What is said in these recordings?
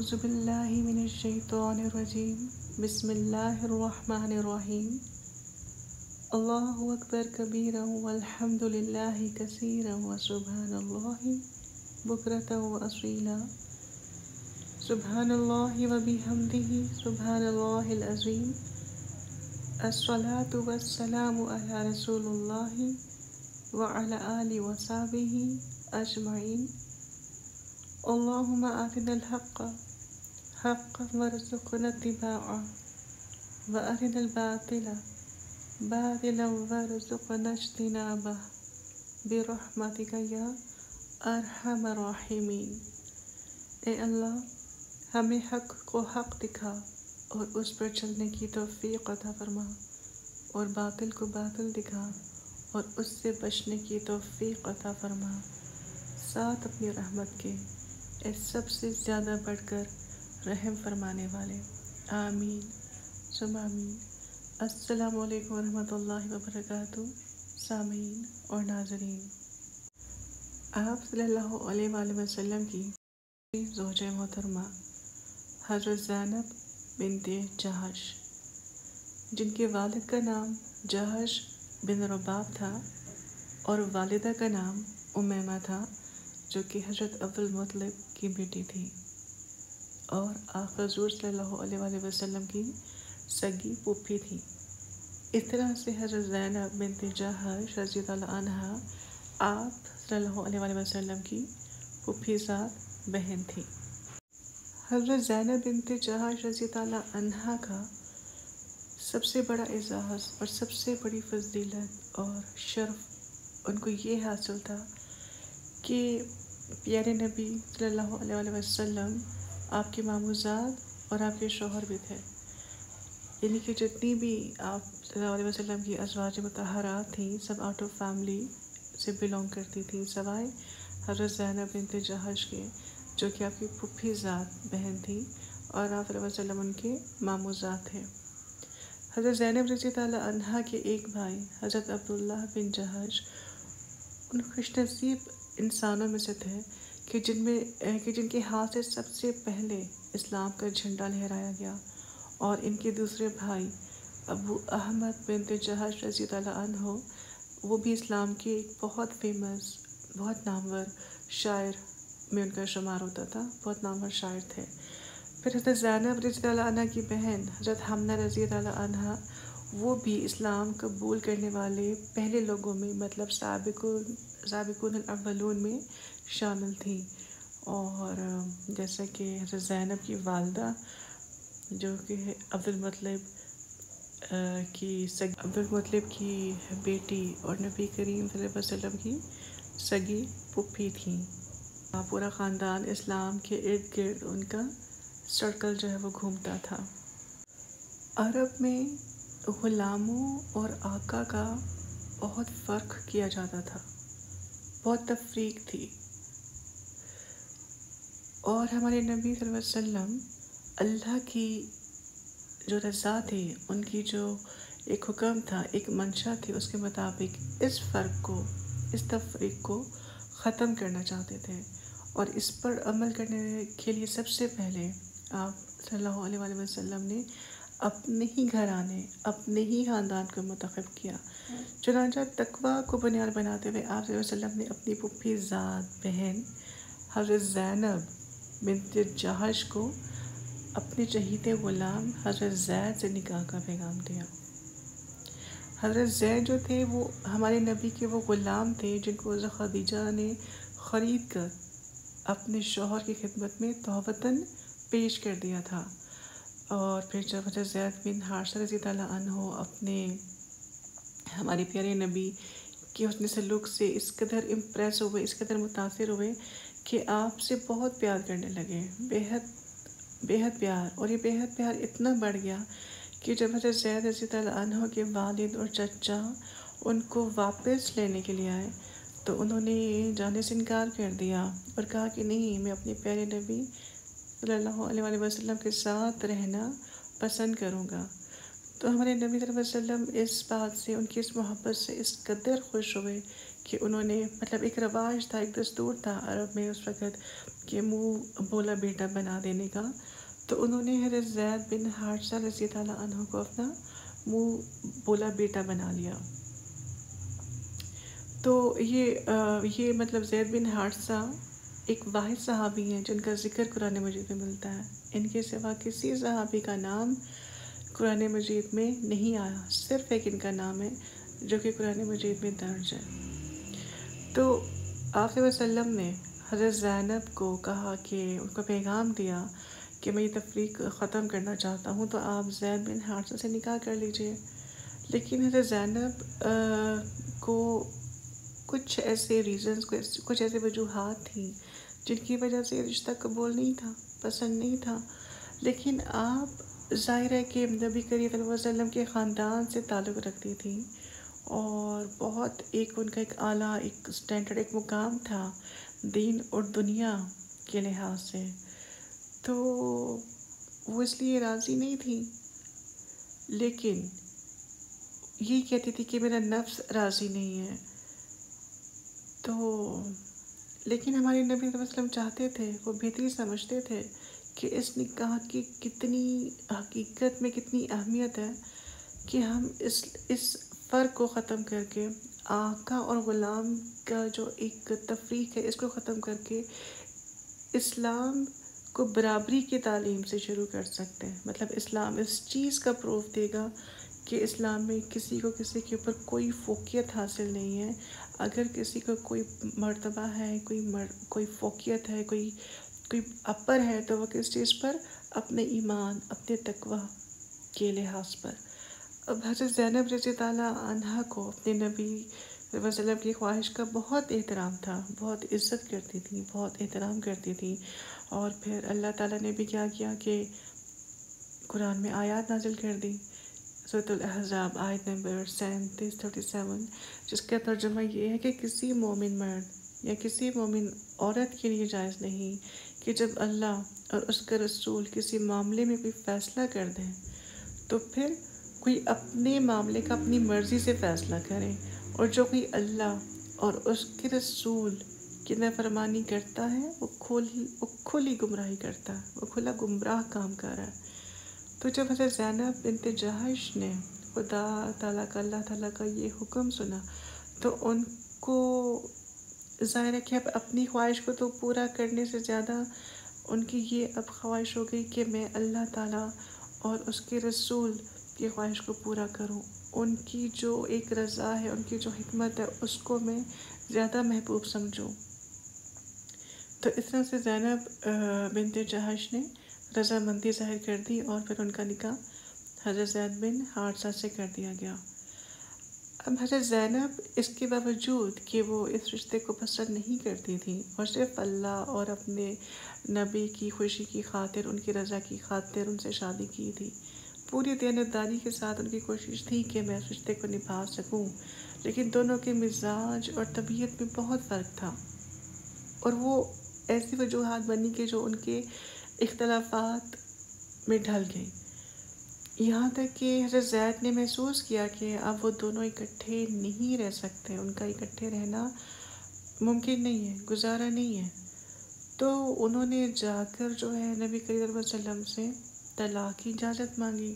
أعوذ بالله من الشيطان الرجيم بسم الله الرحمن الرحيم الله أكبر كبيرا والحمد لله كثيرا وسبحان الله بكرة وأصيلا سبحان الله وبحمده سبحان الله العظيم الصلاة والسلام على رسول الله وعلى آله وصحبه أجمعين اللهم أرنا الحق حقا وارزقنا اتباعه وأرنا الباطل باطلا وارزقنا اجتنابه برحمتك یا ارحم الراحمین۔ اے اللہ ہمیں حق کو حق دکھا اور اس پر چلنے کی توفیق عطا فرما، اور باطل کو باطل دکھا اور اس سے بچنے کی توفیق عطا فرما، ساتھ اپنی رحمت کے اس سب سے زیادہ بڑھ کر رحم فرمانے والے، آمین ثم آمین۔ السلام علیکم ورحمۃ اللہ وبرکاتہ سامعین اور ناظرین، آپ صلی اللہ علیہ وآلہ وسلم کی زوجہ محترمہ حضرت زینب بنت جہش، جن کے والد کا نام جہش بن رباب تھا اور والدہ کا نام امیمہ تھا، جو کہ حضرت عبدالمطلب کی بیٹی تھی اور آقا حضور صلی اللہ علیہ وآلہ وسلم کی سگی پھوپھی تھی۔ اس طرح سے حضرت زینب بنت جہش رضی اللہ عنہا آپ صلی اللہ علیہ وآلہ وسلم کی پھوپھی زاد بہن تھی۔ حضرت زینب بنت جہش رضی اللہ عنہا کا سب سے بڑا اعزاز اور سب سے بڑی فضیلت اور شرف ان کو یہ حاصل تھا کہ پیارے نبی صلی اللہ علیہ وآلہ وسلم آپ کے ماموزاد اور آپ کے شوہر بھی تھے، یعنی کہ جتنی بھی آپ صلی اللہ علیہ وسلم کی ازواج مطہرات تھیں سب آؤٹ آف فیملی سے بلونگ کرتی تھیں، سوائے حضرت زینب بنت جہش کے، جو کہ آپ کی پھوپھی زاد بہن تھی اور آپ صلی اللہ علیہ وسلم ان کے ماموزاد تھے۔ حضرت زینب رضی اللہ عنہا کے ایک بھائی حضرت عبداللہ بن جہش ان خوش نصیب انسانوں میں سے تھے کہ جن کے ہاتھ سے سب سے پہلے اسلام کا جھنڈا لہرایا گیا، اور ان کے دوسرے بھائی ابو احمد بنت جہش رضی اللہ عنہ، وہ بھی اسلام کے ایک بہت فیمس، بہت نامور شاعر میں ان کا شمار ہوتا تھا، بہت نامور شاعر تھے۔ پھر حضرت زینب رضی اللہ عنہ کی بہن حضرت حمنہ رضی اللہ عنہ، وہ بھی اسلام قبول کرنے والے پہلے لوگوں میں، مطلب سابقون الاولون میں شامل تھیں۔ اور جیسا کہ حضرت زینب کی والدہ جو کہ عبدالمطلب کی بیٹی اور نبی کریم صلی اللہ علیہ وسلم کی سگی پھوپھی تھیں، پورا خاندان اسلام کے ارد گرد ان کا سرکل جو ہے وہ گھومتا تھا۔ عرب میں غلاموں اور آقا کا بہت فرق کیا جاتا تھا، بہت تفریق تھی، اور ہمارے نبی صلی اللہ علیہ وسلم اللہ کی جو رضا تھی، ان کی جو ایک حکم تھا، ایک منشا تھی، اس کے مطابق اس فرق کو، اس تفریق کو ختم کرنا چاہتے تھے، اور اس پر عمل کرنے کے لیے سب سے پہلے آپ صلی اللہ علیہ وآلہ وسلم نے اپنے ہی گھرانے، اپنے ہی خاندان کو منتخب کیا۔ چنانچہ تقوی کو بنیاد بناتے ہوئے آپ صلی اللہ علیہ وسلم نے اپنی پھوپھی زاد بہن حضرت زینب بنت جہش کو اپنے چہیتے غلام حضرت زید سے نکاح کا پیغام دیا۔ حضرت زید جو تھے وہ ہمارے نبی کے وہ غلام تھے جن کو حضرت خدیجہ نے خرید کر اپنے شوہر کی خدمت میں تحفتاً پیش کر دیا تھا، اور پھر جب حضرت زید بن حارثہ رضی اللہ عنہ اپنے ہمارے پیارے نبی کے حسن سلوک سے اس قدر امپریس ہوئے، اس قدر متاثر ہوئے کہ آپ سے بہت پیار کرنے لگے، بےحد پیار، اور یہ بےحد پیار اتنا بڑھ گیا کہ جب حضرت زید رضی اللہ عنہ کے والد اور چچا ان کو واپس لینے کے لیے آئے تو انہوں نے جانے سے انکار کر دیا اور کہا کہ نہیں، میں اپنے پیارے نبی صلی اللہ علیہ وآلہ وسلم کے ساتھ رہنا پسند کروں گا۔ تو تو ہمارے نبی صلی اللہ علیہ وسلم اس بات سے، ان کی اس محبت سے اس قدر خوش ہوئے کہ انہوں نے، مطلب ایک رواج تھا، ایک دستور تھا عرب میں اس وقت کہ منہ بولا بیٹا بنا دینے کا. تو انہوں نے حضرت زید بن حارثہ رضی اللہ عنہ کو اپنا منہ بولا بیٹا بنا لیا. تو یہ مطلب زید بن حارثہ ایک واحد صحابی ہیں جن کا ذکر قرآن مجید میں ملتا ہے. ان کے سوا کسی صحابی کا نام قرآن مجید میں نہیں آیا، صرف ایک ان کا نام ہے جو کہ قرآن مجید میں درج ہے. تو آپ صلی اللہ علیہ وسلم نے حضرت زینب کو کہا کہ ان کو پیغام دیا کہ میں یہ تفریق ختم کرنا چاہتا ہوں، تو آپ زید بن حارثہ سے نکاح کر لیجئے. لیکن حضرت زینب کو کچھ ایسے ریزنز، کچھ ایسے وجوہات تھیں جن کی وجہ سے رشتہ قبول نہیں تھا، پسند نہیں تھا. لیکن آپ ظاہر ہے کہ نبی کریم صلی اللہ علیہ وسلم کے خاندان سے تعلق رکھتی تھیں اور بہت ان کا ایک اعلیٰ، ایک اسٹینڈرڈ، ایک مقام تھا دین اور دنیا کے لحاظ سے. تو وہ اس لیے راضی نہیں تھی، لیکن یہ کہتی تھی کہ میرا نفس راضی نہیں ہے. تو لیکن ہمارے نبی صلی اللہ علیہ وسلم چاہتے تھے، وہ بہتری سمجھتے تھے کہ اس نکاح کی کتنی حقیقت میں کتنی اہمیت ہے کہ ہم اس فرق کو ختم کر کے، آقا اور غلام کا جو ایک تفریق ہے، اس کو ختم کر کے اسلام کو برابری کی تعلیم سے شروع کر سکتے ہیں. مطلب اسلام اس چیز کا پروف دے گا کہ اسلام میں کسی کو کسی کے اوپر کوئی فوقیت حاصل نہیں ہے. اگر کسی کو کوئی مرتبہ ہے، کوئی فوقیت ہے، کوئی اپر ہے، تو وہ کس چیز پر؟ اپنے ایمان، اپنے تقوی کے لحاظ پر. اب حضرت زینب رضی اللہ عنہا کو اپنے نبی صلی اللہ علیہ وسلم کی خواہش کا بہت احترام تھا، بہت عزت کرتی تھیں، بہت احترام کرتی تھیں. اور پھر اللہ تعالیٰ نے بھی کیا کیا کہ قرآن میں آیات نازل کر دی. سورۃ الاحزاب آیت نمبر 37، جس کا ترجمہ یہ ہے کہ کسی مومن مرد یا کسی مومن عورت کے لیے جائز نہیں کہ جب اللہ اور اس کا رسول کسی معاملے میں کوئی فیصلہ کر دیں تو پھر کوئی اپنے معاملے کا اپنی مرضی سے فیصلہ کرے، اور جو کوئی اللہ اور اس کے رسول کی نافرمانی کرتا ہے وہ کھلی گمراہی کرتا ہے، وہ کھلا گمراہ کام کر رہا ہے. تو جب حضرت زینب بنت جہش نے خدا تعالیٰ کا، اللہ تعالیٰ کا یہ حکم سنا تو ان کو ظاہر ہے کہ اب اپنی خواہش کو تو پورا کرنے سے زیادہ ان کی یہ اب خواہش ہو گئی کہ میں اللہ تعالیٰ اور اس کے رسول کی خواہش کو پورا کروں. ان کی جو ایک رضا ہے، ان کی جو حکمت ہے، اس کو میں زیادہ محبوب سمجھوں. تو اس طرح سے زینب بنت جہش نے رضامندی ظاہر کر دی اور پھر ان کا نکاح حضرت زید بن حارثہ سے کر دیا گیا. اب حضرت زینب اس کے باوجود کہ وہ اس رشتے کو پسند نہیں کرتی تھیں اور صرف اللہ اور اپنے نبی کی خوشی کی خاطر، ان کی رضا کی خاطر ان سے شادی کی تھی. پوری دیانتداری کے ساتھ ان کی کوشش تھی کہ میں اس رشتے کو نبھا سکوں، لیکن دونوں کے مزاج اور طبیعت میں بہت فرق تھا اور وہ ایسی وجوہات بنی کہ جو ان کے اختلافات میں ڈھل گئی. یہاں تک کہ حضرت زید نے محسوس کیا کہ اب وہ دونوں اکٹھے نہیں رہ سکتے، ان کا اکٹھے رہنا ممکن نہیں ہے، گزارا نہیں ہے. تو انہوں نے جا کر جو ہے نبی کریم صلی اللہ علیہ وسلم سے طلاق کی اجازت مانگی.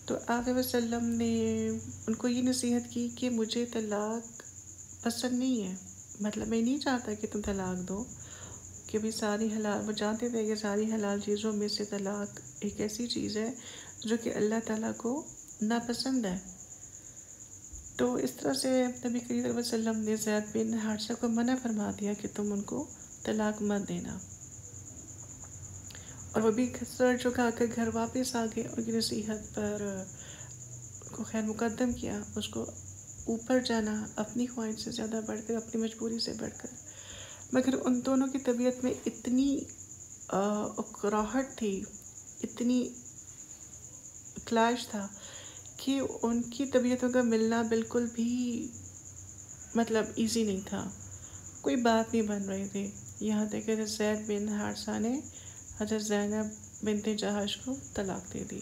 تو آپ علیہ وسلم نے ان کو یہ نصیحت کی کہ مجھے طلاق پسند نہیں ہے، مطلب میں نہیں چاہتا کہ تم طلاق دو، کہ بھی ساری حلال، وہ جانتے تھے کہ ساری حلال چیزوں میں سے طلاق ایک ایسی چیز ہے جو کہ اللہ تعالیٰ کو ناپسند ہے. تو اس طرح سے نبی کریم صلی اللہ علیہ وسلم نے زید بن حارثہ کو منع فرما دیا کہ تم ان کو طلاق مت دینا. اور وہ بھی سر جھکا کر گھر واپس آ گئے. ان کی نصیحت پر کو خیر مقدم کیا، اس کو اوپر جانا اپنی خواہش سے زیادہ بڑھ کر، اپنی مجبوری سے بڑھ کر. مگر ان دونوں کی طبیعت میں اتنی اکراہٹ تھی، اتنی کلاش تھا کہ ان کی طبیعتوں کا ملنا بالکل بھی مطلب ایزی نہیں تھا، کوئی بات نہیں بن رہی تھی. یہاں تک کہ حضرت زید بن حارثہ نے حضرت زینب بنت جہش کو طلاق دے دی.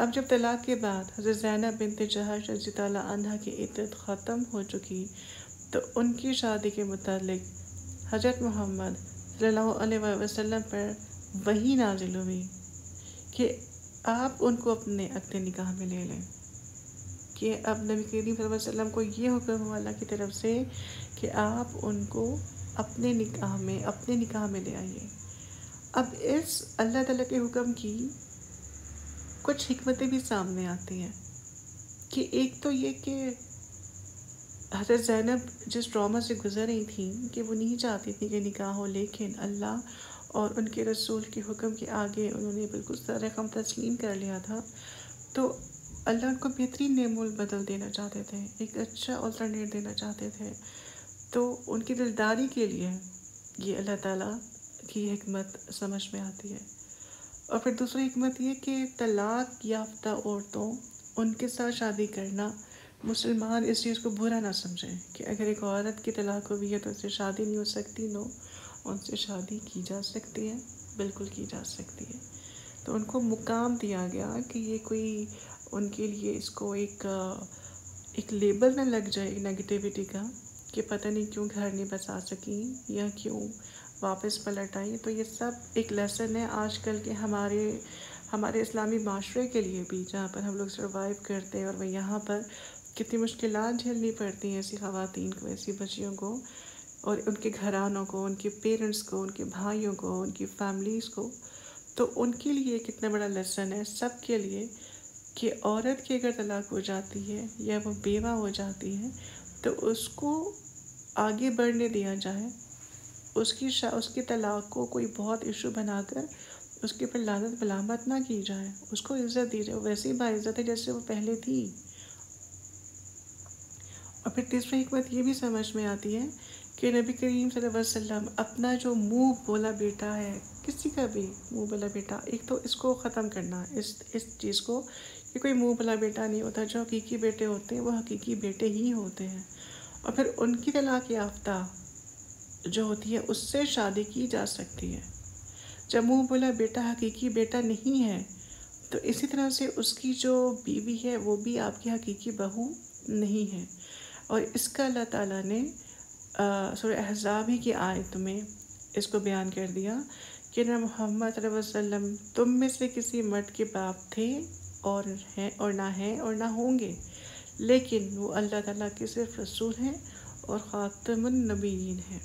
اب جب طلاق کے بعد حضرت زینب بنت جہش رضی اللہ عنہا کی عدت ختم ہو چکی تو ان کی شادی کے متعلق حضرت محمد صلی اللہ علیہ وسلم پر وحی نازل ہوئی کہ آپ ان کو اپنے عقد نکاح میں لے لیں، کہ اب نبی کریم صلی اللہ علیہ وسلم کو یہ حکم ہوا اللہ کی طرف سے کہ آپ ان کو اپنے نکاح میں لے آئیے۔ اب اس اللہ تعالیٰ کے حکم کی کچھ حکمتیں بھی سامنے آتی ہیں کہ ایک تو یہ کہ حضرت زینب جس ٹراما سے گزر رہی تھیں کہ وہ نہیں چاہتی تھی کہ نکاح ہو، لیکن اللہ اور ان کے رسول کے حکم کے آگے انہوں نے بالکل سر خم تسلیم کر لیا تھا، تو اللہ ان کو بہترین نعم البدل دینا چاہتے تھے، ایک اچھا آلٹرنیٹ دینا چاہتے تھے، تو ان کی دلداری کے لیے یہ اللہ تعالیٰ کی حکمت سمجھ میں آتی ہے۔ اور پھر دوسری حکمت یہ کہ طلاق یافتہ عورتوں ان کے ساتھ شادی کرنا، مسلمان اس چیز کو برا نہ سمجھیں کہ اگر ایک عورت کی طلاق ہوئی ہے تو اس سے شادی نہیں ہو سکتی، نو، ان سے شادی کی جا سکتی ہے، بالکل کی جا سکتی ہے۔ تو ان کو مقام دیا گیا کہ یہ کوئی ان کے لیے اس کو ایک لیبل نہ لگ جائے نگیٹیوٹی کا کہ پتہ نہیں کیوں گھر نہیں بسا سکیں یا کیوں واپس پلٹ آئی۔ تو یہ سب ایک لیسن ہے آج کل کے ہمارے اسلامی معاشرے کے لیے بھی، جہاں پر ہم لوگ سروائیو کرتے ہیں، اور وہ یہاں پر کتنی مشکلات جھیلنی پڑتی ہیں ایسی خواتین کو، ایسی بچیوں کو، اور ان کے گھرانوں کو، ان کے پیرنٹس کو، ان کے بھائیوں کو، ان کی فیملیز کو۔ تو ان کے لیے کتنا بڑا لیسن ہے سب کے لیے کہ عورت کی اگر طلاق ہو جاتی ہے یا وہ بیوہ ہو جاتی ہے تو اس کو آگے بڑھنے دیا جائے، اس کی طلاق کو کوئی بہت ایشو بنا کر اس کے پر لعنت ملامت نہ کی جائے، اس کو عزت دی جائے، وہ ویسے ہی باعزت ہے جیسے وہ پہلے تھی۔ اور پھر تیسری حکمت یہ بھی سمجھ میں آتی ہے کہ نبی کریم صلی اللہ علیہ وسلم اپنا جو منہ بولا بیٹا ہے، کسی کا بھی منہ بولا بیٹا، ایک تو اس کو ختم کرنا، اس چیز کو کہ کوئی منہ بولا بیٹا نہیں ہوتا، جو حقیقی بیٹے ہوتے ہیں وہ حقیقی بیٹے ہی ہوتے ہیں۔ اور پھر ان کی طلاق یافتہ جو ہوتی ہے اس سے شادی کی جا سکتی ہے۔ جب منہ بولا بیٹا حقیقی بیٹا نہیں ہے تو اسی طرح سے اس کی جو بیوی ہے وہ بھی آپ کی حقیقی بہو نہیں ہے۔ اور اس کا اللہ تعالیٰ نے سورہ احزاب ہی کی آیت میں اس کو بیان کر دیا کہ نہ محمد صلی اللہ علیہ وسلم تم میں سے کسی مرد کے باپ تھے اور نہ ہوں گے، لیکن وہ اللہ تعالیٰ کے صرف رسول ہیں اور خاتم النبیین ہیں۔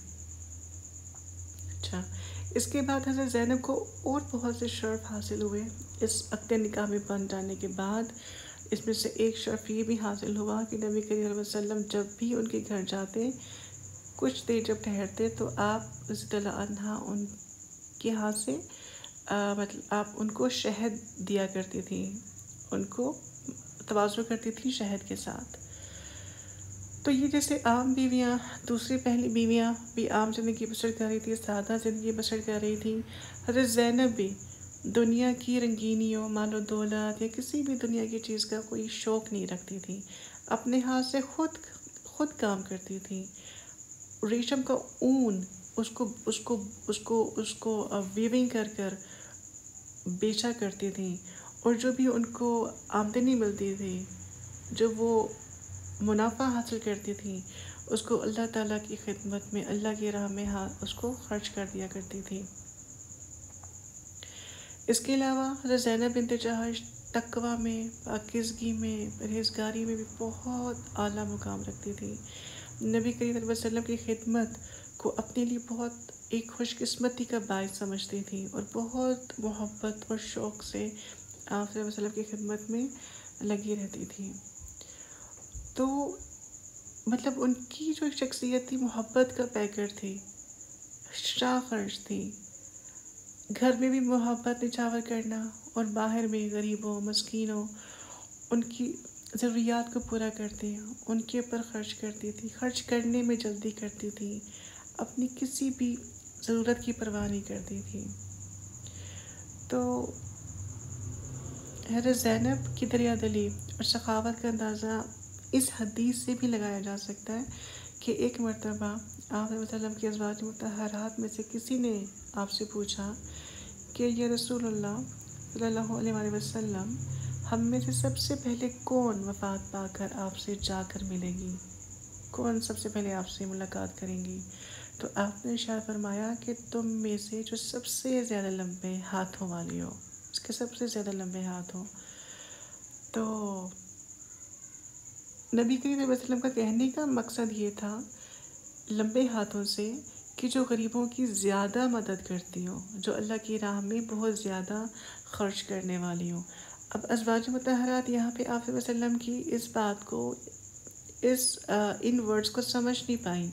اچھا، اس کے بعد حضرت زینب کو اور بہت سے شرف حاصل ہوئے اس عقد نکاح میں بن جانے کے بعد۔ اس میں سے ایک شرف یہ بھی حاصل ہوا کہ نبی کریم صلی اللہ علیہ وسلم جب بھی ان کے گھر جاتے، کچھ دیر جب ٹھہرتے تو آپ رضی اللہ عنہا ان کے ہاتھ سے آپ ان کو شہد دیا کرتی تھیں، ان کو تواضع کرتی تھیں شہد کے ساتھ۔ تو یہ جیسے عام بیویاں، دوسری پہلی بیویاں بھی عام زندگی بسر کر رہی تھی، سادہ زندگی بسر کر رہی تھی، حضرت زینب بھی دنیا کی رنگینیوں، مال و دولت یا کسی بھی دنیا کی چیز کا کوئی شوق نہیں رکھتی تھی، اپنے ہاتھ سے خود کام کرتی تھی، ریشم کا اون اس کو ویونگ کر بیچا کرتی تھیں، اور جو بھی ان کو آمدنی ملتی تھی، جو وہ منافع حاصل کرتی تھیں، اس کو اللہ تعالیٰ کی خدمت میں، اللہ کی راہ میں اس کو خرچ کر دیا کرتی تھی۔ اس کے علاوہ حضرت زینب بنت جہش تقویٰ میں، پاکیزگی میں، پرہیزگاری میں بھی بہت اعلیٰ مقام رکھتی تھی۔ نبی کریم صلی اللہ علیہ وسلم کی خدمت کو اپنے لیے بہت ایک خوش قسمتی کا باعث سمجھتی تھی، اور بہت محبت اور شوق سے آپ صلی اللہ علیہ وسلم کی خدمت میں لگی رہتی تھی۔ تو مطلب ان کی جو شخصیت تھی محبت کا پیکر تھی، شاہ خرچ تھی، گھر میں بھی محبت نچھاور کرنا اور باہر میں غریبوں، مسکینوں، ان کی ضروریات کو پورا کرتے، ان کے اوپر خرچ کرتی تھی، خرچ کرنے میں جلدی کرتی تھی، اپنی کسی بھی ضرورت کی پرواہ نہیں کرتی تھی۔ تو حضرت زینب کی دریا دلی اور سخاوت کا اندازہ اس حدیث سے بھی لگایا جا سکتا ہے کہ ایک مرتبہ آپ صلی اللہ علیہ وسلم کی ازواج مطہرات میں سے کسی نے آپ سے پوچھا کہ یا رسول اللہ صلی اللہ علیہ وسلم، ہم میں سے سب سے پہلے کون وفات پا کر آپ سے جا کر ملے گی؟ کون سب سے پہلے آپ سے ملاقات کریں گی؟ تو آپ نے ارشاد فرمایا کہ تم میں سے جو سب سے زیادہ لمبے ہاتھوں والی ہو، اس کے سب سے زیادہ لمبے ہاتھ ہوں۔ تو نبی کریم صلی اللہ علیہ وسلم کا کہنے کا مقصد یہ تھا لمبے ہاتھوں سے کہ جو غریبوں کی زیادہ مدد کرتی ہوں، جو اللہ کی راہ میں بہت زیادہ خرچ کرنے والی ہوں۔ اب ازواج مطہرات یہاں پہ آپ صلی اللہ علیہ وسلم کی اس بات کو ان ورڈز کو سمجھ نہیں پائیں۔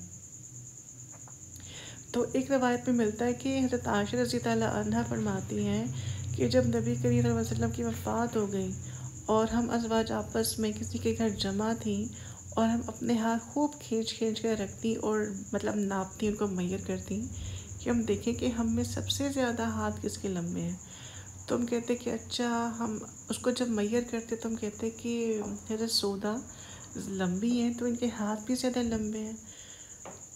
تو ایک روایت میں ملتا ہے کہ حضرت عائشہ رضی اللہ عنہا فرماتی ہیں کہ جب نبی کریم صلی اللہ علیہ وسلم کی وفات ہو گئی اور ہم ازواج آپس میں کسی کے گھر جمع تھیں اور ہم اپنے ہاتھ خوب کھینچ کھینچ کر رکھتی اور مطلب ناپتی، ان کو میئر کرتی کہ ہم دیکھیں کہ ہم میں سب سے زیادہ ہاتھ کس کے لمبے ہیں۔ تو ہم کہتے کہ اچھا، ہم اس کو جب میئر کرتے تو ہم کہتے کہ حضرت سودا لمبی ہیں تو ان کے ہاتھ بھی زیادہ لمبے ہیں۔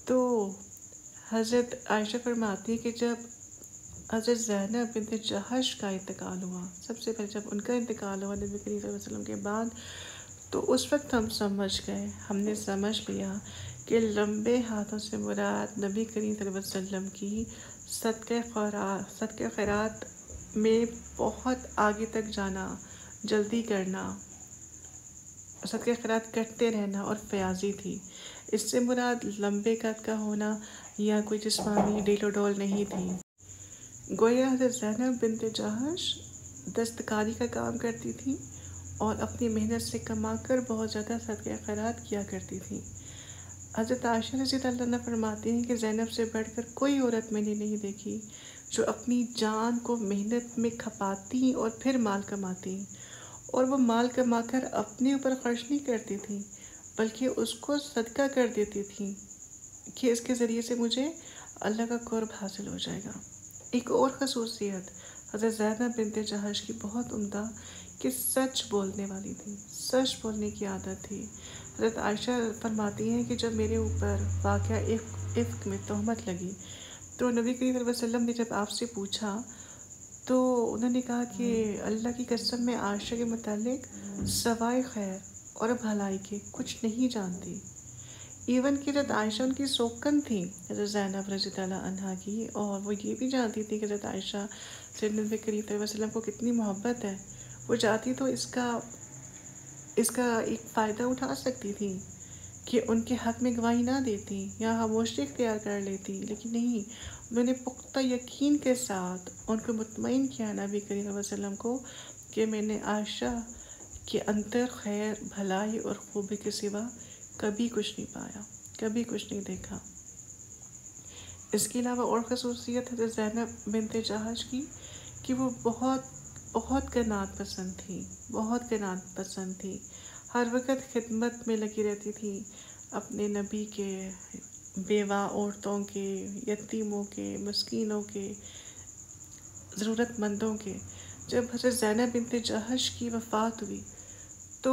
تو حضرت عائشہ فرماتی ہے کہ جب حضرت زینب بنت جہش کا انتقال ہوا، سب سے پہلے جب ان کا انتقال ہوا نبی کریم صلی اللہ علیہ وسلم کے بعد، تو اس وقت ہم سمجھ گئے، ہم نے سمجھ لیا کہ لمبے ہاتھوں سے مراد نبی کریم صلی اللہ علیہ وسلم کی صدقہ خیرات میں بہت آگے تک جانا، جلدی کرنا، صدقہ خیرات کرتے رہنا اور فیاضی تھی۔ اس سے مراد لمبے قد کا ہونا یا کوئی جسمانی ڈیل و ڈول نہیں تھی۔ گویا حضرت زینب بنت جہش دستکاری کا کام کرتی تھی اور اپنی محنت سے کما کر بہت زیادہ صدقہ خیرات کیا کرتی تھی۔ حضرت عائشہ رضی اللہ عنہا فرماتی ہیں کہ زینب سے بڑھ کر کوئی عورت میں نے نہیں دیکھی جو اپنی جان کو محنت میں کھپاتی اور پھر مال کماتی، اور وہ مال کما کر اپنے اوپر خرچ نہیں کرتی تھی بلکہ اس کو صدقہ کر دیتی تھی کہ اس کے ذریعے سے مجھے اللہ کا قرب حاصل ہو جائے گا۔ ایک اور خصوصیت حضرت زینب بنت جہش کی بہت عمدہ کہ سچ بولنے والی تھی، سچ بولنے کی عادت تھی۔ حضرت عائشہ فرماتی ہیں کہ جب میرے اوپر واقعہ عفق میں تہمت لگی تو نبی کریم صلی اللہ علیہ وسلم نے جب آپ سے پوچھا تو انہوں نے کہا کہ اللہ کی قسم میں عائشہ کے متعلق سوائے خیر اور بھلائی کے کچھ نہیں جانتی۔ ایون کہ حضرت عائشہ ان کی سوکن تھی حضرت زینب رضی اللہ عنہا کی، اور وہ یہ بھی جانتی تھی کہ حضرت عائشہ سے نبی کریم صلی اللہ علیہ وسلم کو کتنی محبت ہے۔ وہ جاتی تو اس کا ایک فائدہ اٹھا سکتی تھی کہ ان کے حق میں گواہی نہ دیتی یا خاموشی اختیار کر لیتی، لیکن نہیں، انہوں نے پختہ یقین کے ساتھ ان کو مطمئن کیا نبی کریم صلی اللہ علیہ وسلم کو کہ میں نے عائشہ کے اندر خیر، بھلائی اور خوبی کے سوا کبھی کچھ نہیں پایا، کبھی کچھ نہیں دیکھا۔ اس کے علاوہ اور خصوصیت حضرت زینب بنت جہش کی کہ وہ بہت قناعت پسند تھی، بہت قناعت پسند تھی، ہر وقت خدمت میں لگی رہتی تھی اپنے نبی کے، بیوہ عورتوں کے، یتیموں کے، مسکینوں کے، ضرورت مندوں کے۔ جب حضرت زینب بنت جہش کی وفات ہوئی تو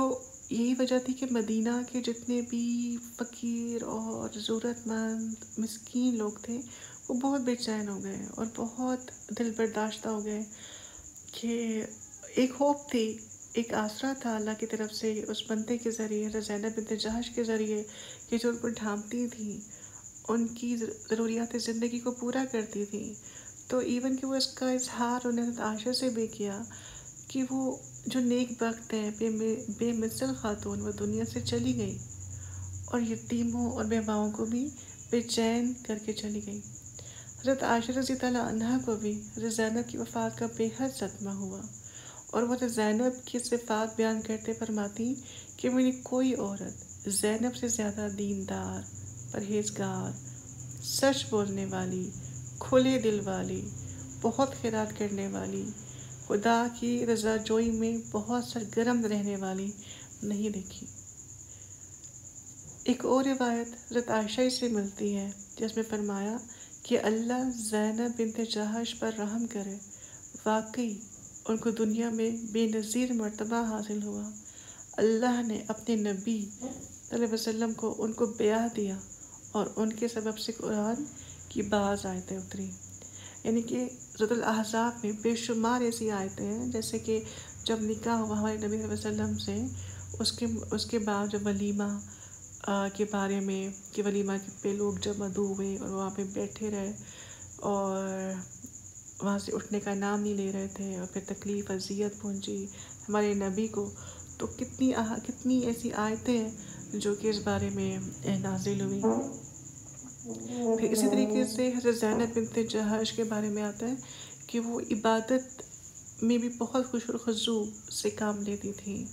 یہی وجہ تھی کہ مدینہ کے جتنے بھی فقیر اور ضرورت مند مسکین لوگ تھے وہ بہت بے چین ہو گئے اور بہت دل برداشتہ ہو گئے کہ ایک ہوپ تھی، ایک آسرا تھا اللہ کی طرف سے اس بندے کے ذریعے، حضرت زینب بنت جہش کے ذریعے، کہ جو ان کو ڈھانپتی تھی، ان کی ضروریات زندگی کو پورا کرتی تھی۔ تو ایون کہ وہ اس کا اظہار انہیں حضرت عائشہ سے بھی کیا کہ وہ جو نیک بخت ہے، بے مثل خاتون، وہ دنیا سے چلی گئی اور یتیموں اور بیواؤں کو بھی بے چین کر کے چلی گئی۔ حضرت عائشہ رضی اللہ عنہا کو بھی حضرت زینب کی وفات کا بے حد صدمہ ہوا، اور وہ حضرت زینب کی صفات بیان کرتے فرماتی کہ میری کوئی عورت زینب سے زیادہ دیندار، پرہیزگار، سچ بولنے والی، کھلے دل والی، بہت خیرات کرنے والی، خدا کی رضا جوئی میں بہت سرگرم رہنے والی نہیں دیکھی۔ ایک اور روایت حضرت عائشہ سے ملتی ہے جس میں فرمایا کہ اللہ زینب بنت جہش پر رحم کرے، واقعی ان کو دنیا میں بے نظیر مرتبہ حاصل ہوا۔ اللہ نے اپنے نبی صلی اللہ علیہ وسلم کو ان کو بیعت دیا اور ان کے سبب سے قرآن کی بعض آیتیں اتری۔ یعنی کہ سورۃ الاحزاب میں بے شمار ایسی آیتیں ہیں جیسے کہ جب نکاح ہوا ہمارے نبی صلی اللہ علیہ وسلم سے، اس کے بعد جب ولیمہ کے بارے میں کہ ولیمہ پہ لوگ جمع ہوئے اور وہاں پہ بیٹھے رہے اور وہاں سے اٹھنے کا نام نہیں لے رہے تھے، اور پھر تکلیف اذیت پہنچی ہمارے نبی کو، تو کتنی ایسی آیتیں ہیں جو کہ اس بارے میں نازل ہوئی۔ پھر اسی طریقے سے حضرت زینب بنت جہش کے بارے میں آتا ہے کہ وہ عبادت میں بھی بہت خشوع و خضوع سے کام لیتی تھیں،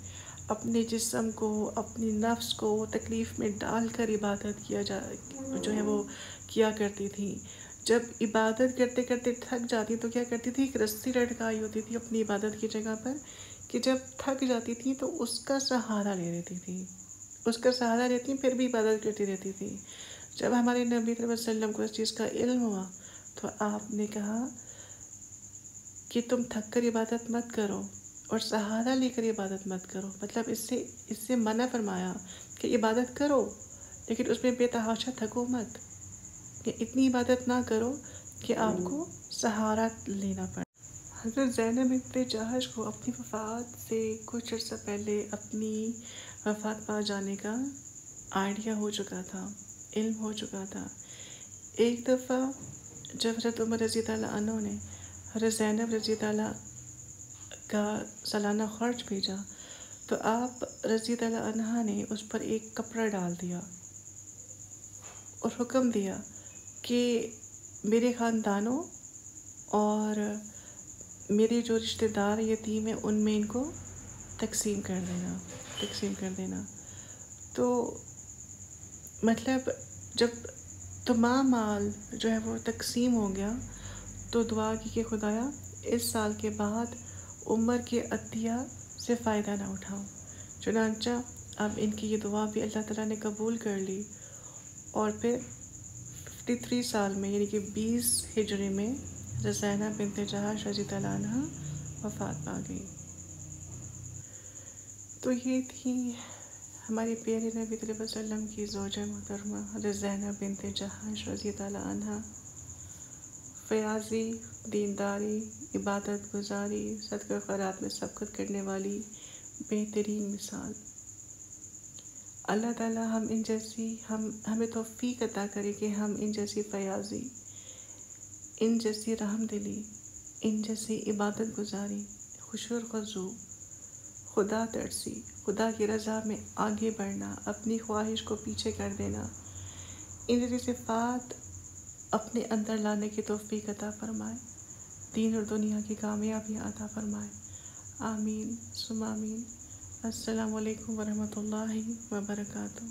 اپنے جسم کو، اپنی نفس کو تکلیف میں ڈال کر عبادت کیا کرتی تھیں۔ جب عبادت کرتے کرتے تھک جاتی تو کیا کرتی تھی، ایک رسی لٹکائی ہوتی تھی اپنی عبادت کی جگہ پر، کہ جب تھک جاتی تھی تو اس کا سہارا لے لیتی تھی، اس کا سہارا لیتی پھر بھی عبادت کرتی رہتی تھی۔ جب ہمارے نبی صلی اللہ علیہ وسلم کو اس چیز کا علم ہوا تو آپ نے کہا کہ تم تھک کر عبادت مت کرو اور سہارا لے کر عبادت مت کرو، مطلب اس سے منع فرمایا کہ عبادت کرو لیکن اس میں بے تحاشا تھکو مت، کہ اتنی عبادت نہ کرو کہ آپ کو سہارا لینا پڑے۔ حضرت زینب بنت جہش کو اپنی وفات سے کچھ عرصہ پہلے اپنی وفات پا جانے کا آئیڈیا ہو چکا تھا، علم ہو چکا تھا۔ ایک دفعہ جب حضرت عمر رضی اللہ عنہ نے حضرت زینب رضی اللہ کا سالانہ خرچ بھیجا تو آپ رضی اللہ عنہ نے اس پر ایک کپڑا ڈال دیا اور حکم دیا کہ میرے خاندانوں اور میرے جو رشتہ دار یتیم ہیں ان میں ان کو تقسیم کر دینا۔ تو مطلب جب تمام مال جو ہے وہ تقسیم ہو گیا تو دعا کی کہ خدایا اس سال کے بعد عمر کے عطیہ سے فائدہ نہ اٹھاؤ۔ چنانچہ اب ان کی یہ دعا بھی اللہ تعالیٰ نے قبول کر لی، اور پھر 53 سال میں یعنی کہ 20 ہجری میں زینب بنت جہش رضی اللہ عنہ وفات پا گئی۔ تو یہ تھی ہمارے پیارے نبی صلی اللہ علیہ وسلم کی زوجہ محترمہ حضرت زینب بنت جہش رضی اللہ عنہ، فیاضی، دینداری، عبادت گزاری، صدقہ خیرات میں سبقت کرنے والی بہترین مثال۔ اللہ تعالیٰ ہمیں توفیق عطا کرے کہ ہم ان جیسی فیاضی، ان جیسی رحم دلی، ان جیسی عبادت گزاری، خشوع و خضوع، خدا ترسی، خدا کی رضا میں آگے بڑھنا، اپنی خواہش کو پیچھے کر دینا، ان جیسی صفات اپنے اندر لانے کی توفیق عطا فرمائے، دین اور دنیا کی کامیابی عطا فرمائے، آمین ثم آمین۔ السلام علیکم ورحمۃ اللہ وبرکاتہ۔